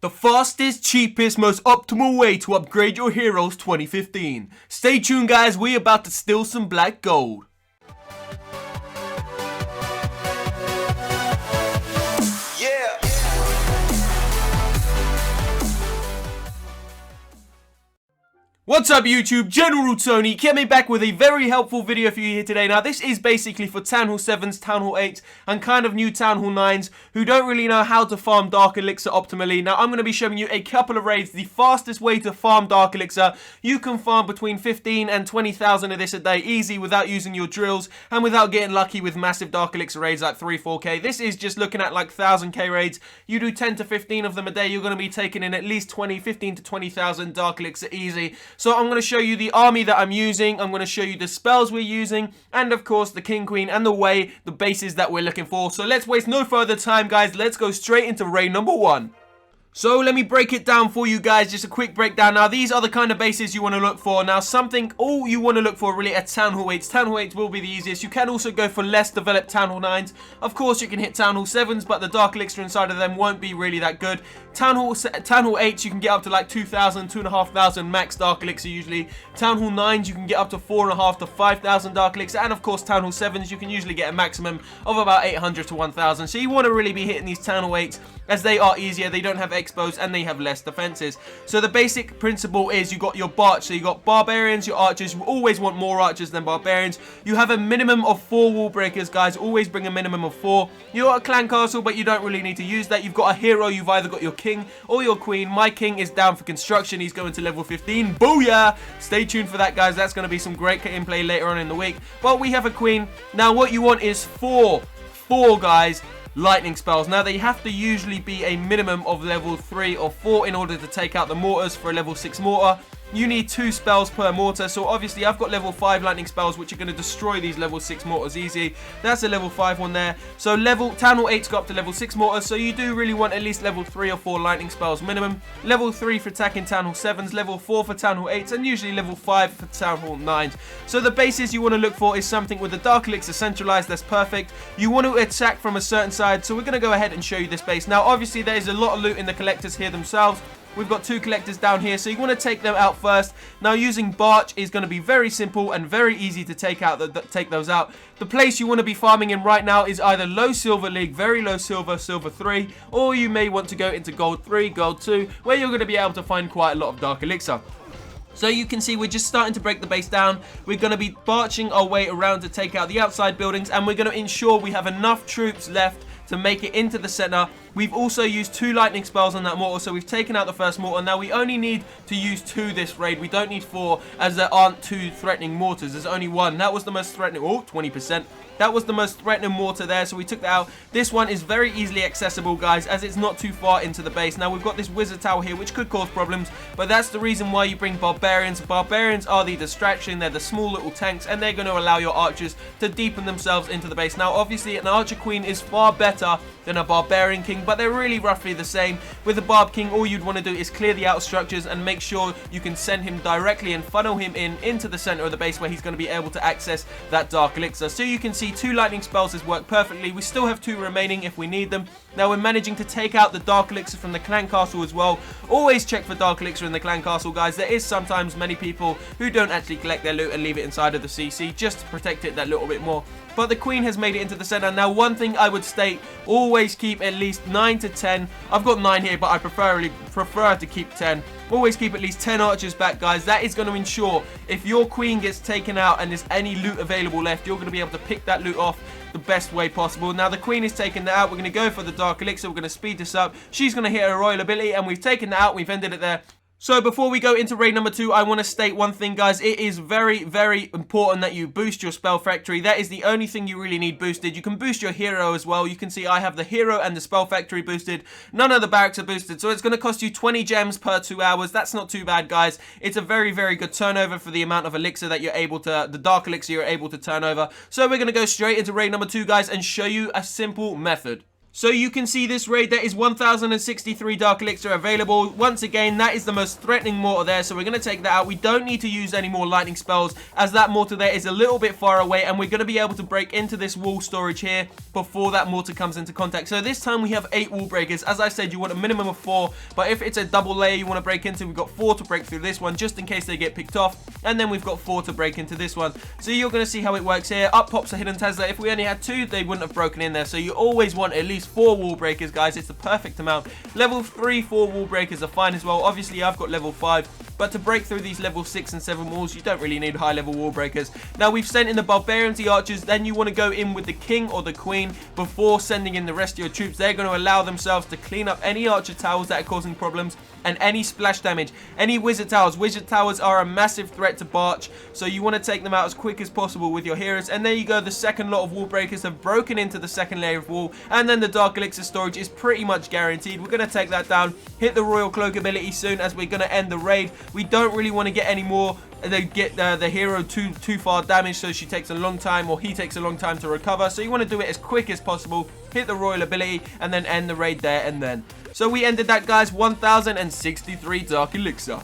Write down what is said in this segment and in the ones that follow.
The fastest, cheapest, most optimal way to upgrade your heroes 2015. Stay tuned guys, we're about to steal some black gold. What's up YouTube, General Tony coming back with a very helpful video for you here today. Now this is basically for Town Hall 7s, Town Hall 8s and kind of new Town Hall 9s who don't really know how to farm Dark Elixir optimally. Now I'm going to be showing you a couple of raids, the fastest way to farm Dark Elixir. You can farm between 15 and 20,000 of this a day easy without using your drills and without getting lucky with massive Dark Elixir raids like 3-4k. This is just looking at like 1000k raids. You do 10 to 15 of them a day, you're going to be taking in at least 15 to 20,000 Dark Elixir easy. So I'm going to show you the army that I'm using, I'm going to show you the spells we're using, and of course the king, queen, and the bases that we're looking for. So let's waste no further time guys, let's go straight into raid number 1. So let me break it down for you guys, just a quick breakdown. Now these are the kind of bases you want to look for. Now all you want to look for really at Town Hall 8s. Town Hall 8s will be the easiest. You can also go for less developed Town Hall 9s. Of course you can hit Town Hall 7s, but the Dark Elixir inside of them won't be really that good. Town Hall 8s you can get up to like 2,000, 2,500 max Dark Elixir usually. Town Hall 9s you can get up to 4,500 to 5,000 Dark Elixir. And of course Town Hall 7s you can usually get a maximum of about 800 to 1,000. So you want to really be hitting these Town Hall 8s as they are easier, they don't have expos, and they have less defenses. So the basic principle is you got your Barch, so you got barbarians, your archers. You always want more archers than barbarians. You have a minimum of 4 wall breakers, guys. Always bring a minimum of 4. You got a clan castle, but you don't really need to use that. You've got a hero. You've either got your king or your queen. My king is down for construction. He's going to level 15. Booyah! Stay tuned for that, guys. That's going to be some great gameplay later on in the week. But we have a queen. Now what you want is 4 guys, lightning spells. Now they have to usually be a minimum of level 3 or 4 in order to take out the mortars for a level 6 mortar. You need 2 spells per mortar, so obviously I've got level 5 lightning spells which are going to destroy these level 6 mortars easy. That's a level 5 one there. So Town Hall 8's got up to level 6 mortars, so you do really want at least level 3 or 4 lightning spells minimum. Level 3 for attacking Town Hall 7s, level 4 for Town Hall 8s, and usually level 5 for Town Hall 9s. So the bases you want to look for is something with the Dark Elixir centralized, that's perfect. You want to attack from a certain side, so we're going to go ahead and show you this base. Now obviously there is a lot of loot in the collectors here themselves. We've got 2 collectors down here, so you want to take them out first. Now using Barch is going to be very simple and very easy to take those out. The place you want to be farming in right now is either low silver league, very low silver, silver 3, or you may want to go into gold 3, gold 2, where you're going to be able to find quite a lot of Dark Elixir. So you can see we're just starting to break the base down. We're going to be barching our way around to take out the outside buildings, and we're going to ensure we have enough troops left to make it into the center. We've also used 2 lightning spells on that mortar, so we've taken out the first mortar. Now we only need to use 2 this raid. We don't need 4, as there aren't 2 threatening mortars. There's only 1. That was the most threatening. Oh, 20%. That was the most threatening mortar there, so we took that out. This one is very easily accessible, guys, as it's not too far into the base. Now we've got this wizard tower here, which could cause problems, but that's the reason why you bring barbarians. Barbarians are the distraction. They're the small little tanks, and they're going to allow your archers to deepen themselves into the base. Now obviously an archer queen is far better than a barbarian king, but they're really roughly the same. With a barb king, all you'd want to do is clear the outer structures and make sure you can send him directly and funnel him into the center of the base, where he's going to be able to access that Dark Elixir. So you can see 2 lightning spells has worked perfectly. We still have 2 remaining if we need them. Now we're managing to take out the Dark Elixir from the clan castle as well. Always check for Dark Elixir in the clan castle, guys. There is sometimes many people who don't actually collect their loot and leave it inside of the CC just to protect it that little bit more. But the queen has made it into the center. Now one thing I would state, always keep at least 9 to 10. I've got 9 here, but I prefer to keep 10. Always keep at least 10 archers back, guys. That is going to ensure if your queen gets taken out and there's any loot available left, you're going to be able to pick that loot off the best way possible. Now the queen is taking that out. We're going to go for the Dark Elixir. We're going to speed this up. She's going to hit her royal ability, and we've taken that out. We've ended it there. So before we go into raid number 2, I want to state one thing, guys. It is very, very important that you boost your spell factory. That is the only thing you really need boosted. You can boost your hero as well. You can see I have the hero and the spell factory boosted. None of the barracks are boosted, so it's going to cost you 20 gems per 2 hours. That's not too bad, guys. It's a very, very good turnover for the amount of elixir that you're able to, the Dark Elixir you're able to turn over. So we're going to go straight into raid number 2, guys, and show you a simple method. So you can see this raid, there is 1063 Dark Elixir available. Once again, that is the most threatening mortar there, so we're going to take that out. We don't need to use any more lightning spells, as that mortar there is a little bit far away, and we're going to be able to break into this wall storage here before that mortar comes into contact. So this time we have 8 wall breakers. As I said, you want a minimum of 4, but if it's a double layer you want to break into, we've got 4 to break through this one, just in case they get picked off, and then we've got 4 to break into this one. So you're going to see how it works here. Up pops a hidden Tesla. If we only had 2, they wouldn't have broken in there, so you always want at least 4 wall breakers, guys. It's the perfect amount. Level 3 4 wall breakers are fine as well. Obviously I've got level 5, but to break through these level 6 and 7 walls, you don't really need high level wall breakers. Now we've sent in the barbarians, the archers, then you want to go in with the king or the queen before sending in the rest of your troops. They're going to allow themselves to clean up any archer towers that are causing problems and any splash damage. Any wizard towers. Wizard towers are a massive threat to Barch, so you want to take them out as quick as possible with your heroes. And there you go, the second lot of wall breakers have broken into the second layer of wall, and then the Dark Elixir storage is pretty much guaranteed. We're going to take that down, hit the Royal Cloak ability soon as we're going to end the raid. We don't really want to get any more. They get the hero too far damaged, so she takes a long time, or he takes a long time to recover. So you want to do it as quick as possible, hit the royal ability, and then end the raid there and then. So we ended that, guys, 1063 Dark Elixir.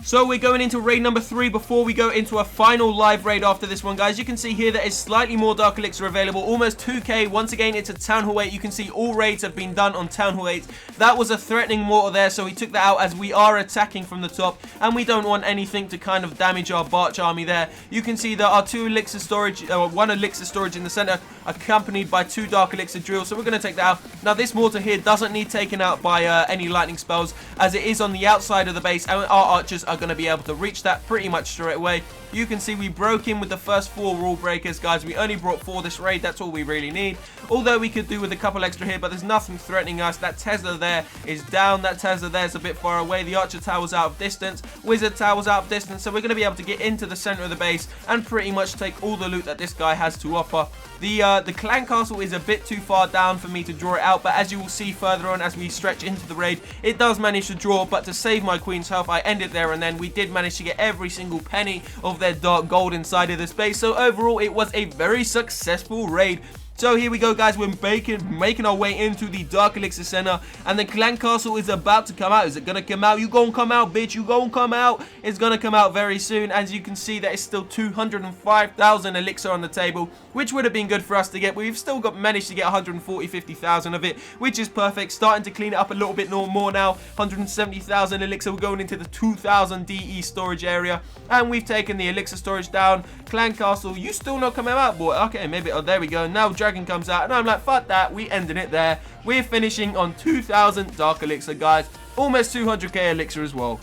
So we're going into raid number 3 before we go into a final live raid after this one, guys. You can see here there is slightly more Dark Elixir available, almost 2k. Once again, it's a Town Hall 8. You can see all raids have been done on Town Hall 8. That was a threatening mortar there, so we took that out as we are attacking from the top, and we don't want anything to kind of damage our Barch army there. You can see there are 2 elixir storage, 1 elixir storage in the center, accompanied by 2 Dark Elixir drills, so we're going to take that out. Now this mortar here doesn't need taken out by any lightning spells, as it is on the outside of the base, and our archers are going to be able to reach that pretty much straight away. You can see we broke in with the first 4 rule breakers, guys. We only brought 4 this raid. That's all we really need. Although we could do with a couple extra here, but there's nothing threatening us. That Tesla there is down. That Tesla there is a bit far away. The Archer Tower's out of distance. Wizard Tower's out of distance. So we're going to be able to get into the center of the base and pretty much take all the loot that this guy has to offer. The clan castle is a bit too far down for me to draw it out, but as you will see further on as we stretch into the raid, it does manage to draw. But to save my queen's health, I end it there, and then we did manage to get every single penny of their dark gold inside of this base. So overall, it was a very successful raid. So here we go, guys. We're making our way into the Dark Elixir Center, and the clan castle is about to come out. Is it gonna come out? You gonna come out, bitch? You gonna come out? It's gonna come out very soon. As you can see, there is still 205,000 elixir on the table, which would have been good for us to get. We've still managed to get 150,000 of it, which is perfect. Starting to clean it up a little bit more now. 170,000 elixir. We're going into the 2,000 DE storage area, and we've taken the elixir storage down. Clan castle, you still not coming out, boy? Okay, maybe. Oh, there we go. Now Dragon comes out, and I'm like, fuck that. We ended it there. We're finishing on 2,000 Dark Elixir, guys. Almost 200k elixir as well.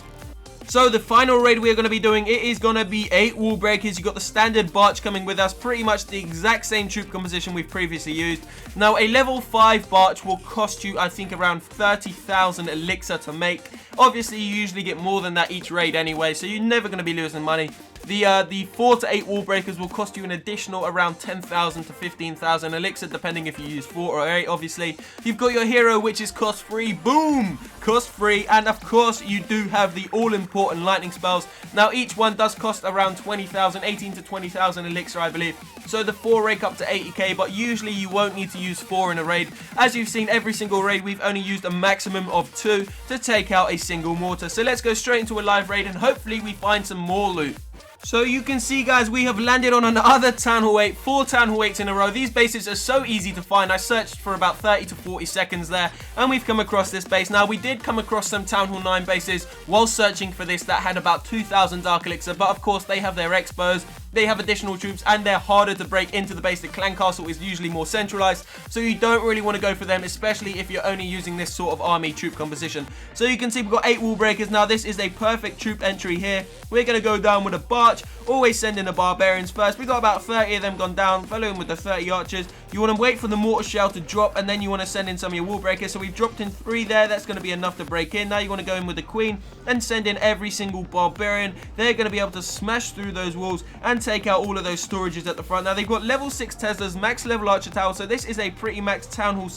So the final raid we're going to be doing, it is going to be 8 wall breakers. You got the standard Barch coming with us, pretty much the exact same troop composition we've previously used. Now a level 5 Barch will cost you, I think, around 30,000 elixir to make. Obviously you usually get more than that each raid anyway, so you're never going to be losing money. The 4 to 8 wall breakers will cost you an additional around 10,000 to 15,000 elixir, depending if you use 4 or 8, obviously. You've got your hero, which is cost free. Boom! Cost free. And of course, you do have the all-important lightning spells. Now, each one does cost around 20,000, 18 to 20,000 elixir, I believe. So the 4 rake up to 80k, but usually you won't need to use 4 in a raid. As you've seen, every single raid, we've only used a maximum of 2 to take out a single mortar. So let's go straight into a live raid, and hopefully we find some more loot. So you can see, guys, we have landed on another Town Hall 8, 4 Town Hall 8s in a row. These bases are so easy to find. I searched for about 30 to 40 seconds there, and we've come across this base. Now, we did come across some Town Hall 9 bases while searching for this that had about 2,000 Dark Elixir, but of course, they have their expos. They have additional troops, and they're harder to break into the base. The clan castle is usually more centralized, so you don't really want to go for them, especially if you're only using this sort of army troop composition. So you can see we've got 8 wall breakers. Now this is a perfect troop entry here. We're going to go down with a Barch, always send in the barbarians first. We got about 30 of them gone down, following with the 30 archers. You want to wait for the mortar shell to drop, and then you want to send in some of your wall breakers. So we've dropped in 3 there. That's going to be enough to break in. Now you want to go in with the queen and send in every single barbarian. They're going to be able to smash through those walls and and take out all of those storages at the front. Now, they've got level 6 Teslas, max level Archer Tower, so this is a pretty max Town Hall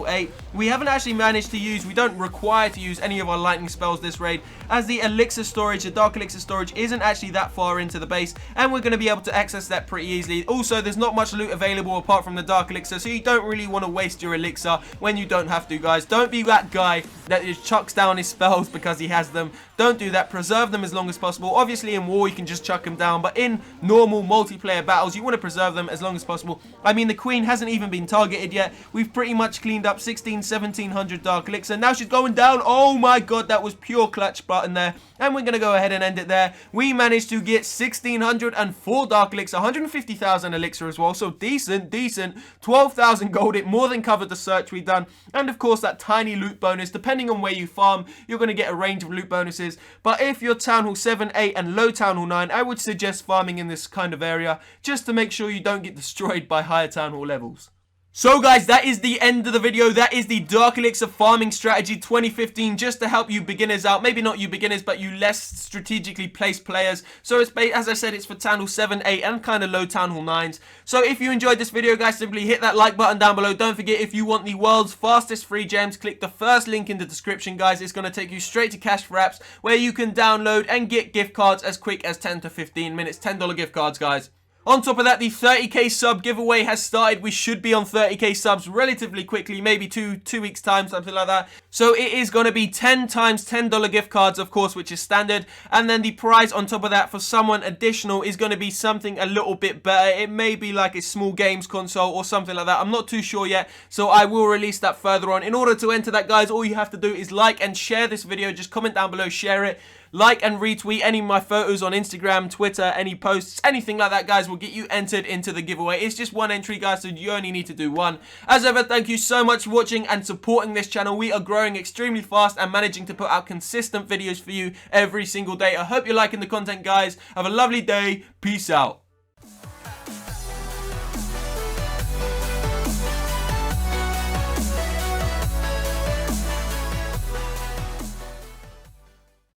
8. We haven't actually managed to use, we don't require to use any of our lightning spells this raid, as the elixir storage, the dark elixir storage, isn't actually that far into the base, and we're going to be able to access that pretty easily. Also, there's not much loot available apart from the dark elixir, so you don't really want to waste your elixir when you don't have to, guys. Don't be that guy that just chucks down his spells because he has them. Don't do that. Preserve them as long as possible. Obviously, in war, you can just chuck them down, but in normal multiplayer battles, you want to preserve them as long as possible. I mean, the queen hasn't even been targeted yet. We've pretty much cleaned up 1700 dark elixir. Now she's going down. Oh my god, that was pure clutch button there. And we're going to go ahead and end it there. We managed to get 1604 dark elixir, 150,000 elixir as well. So decent. 12,000 gold. It more than covered the search we've done. And of course, that tiny loot bonus. Depending on where you farm, you're going to get a range of loot bonuses. But if you're Town Hall 7, 8 and low Town Hall 9, I would suggest farming in this kind of area just to make sure you don't get destroyed by higher Town Hall levels. So guys, that is the end of the video. That is the Dark Elixir Farming Strategy 2015, just to help you beginners out. Maybe not you beginners, but you less strategically placed players. So it's, as I said, it's for Town Hall 7, 8 and kind of low Town Hall 9s. So if you enjoyed this video, guys, simply hit that like button down below. Don't forget, if you want the world's fastest free gems, click the first link in the description, guys. It's going to take you straight to Cash for Apps, where you can download and get gift cards as quick as 10 to 15 minutes. $10 gift cards, guys. On top of that, the 30k sub giveaway has started. We should be on 30k subs relatively quickly, maybe two weeks time, something like that. So it is going to be 10 times $10 gift cards, of course, which is standard. And then the prize on top of that for someone additional is going to be something a little bit better. It may be like a small games console or something like that. I'm not too sure yet, so I will release that further on. In order to enter that, guys, all you have to do is like and share this video. Just comment down below, share it. Like and retweet any of my photos on Instagram, Twitter, any posts, anything like that, guys, will get you entered into the giveaway. It's just one entry, guys, so you only need to do one. As ever, thank you so much for watching and supporting this channel. We are growing extremely fast and managing to put out consistent videos for you every single day. I hope you're liking the content, guys. Have a lovely day. Peace out.